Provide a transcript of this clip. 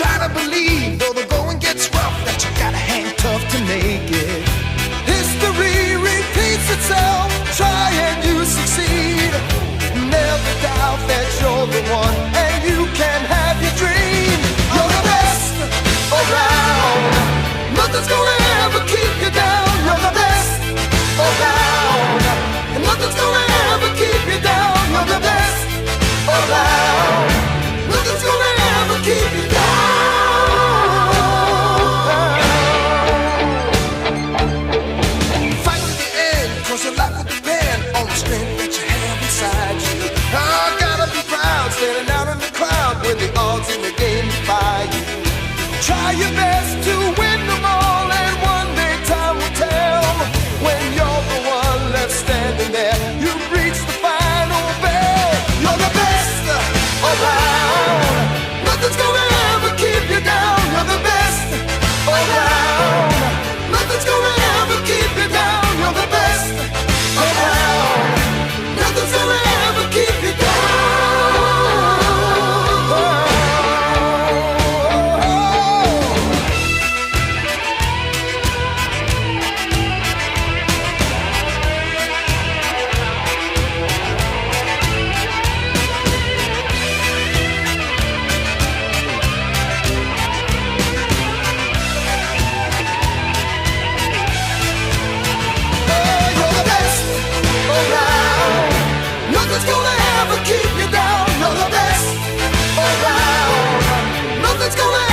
Try to believe, though the going gets rough, that you gotta hang tough to make it. History repeats itself, try and you succeed. Never doubt that you're the one, and you can have your dream. You're the best around, nothing's gonna ever keep you down. You're the best around, and nothing's gonna ever keep you down. You're the best around, nothing's gonna ever keep you down. Fight to the end, 'cause your life will depend on the strength that you have inside you. I gotta be proud, standing out in the crowd when the odds in the game defy you. Try your best to win them all, and one day time will tell. When you're the one left standing there, you've reached the final bell. You're the best around, nothing's gonna ever keep you down. You're the best around, nothing's gonna ever keep you down. You're the best around, nothing's gonna ever keep you down. Nothing's gonna ever keep you down. You're the best around, nothing's gonna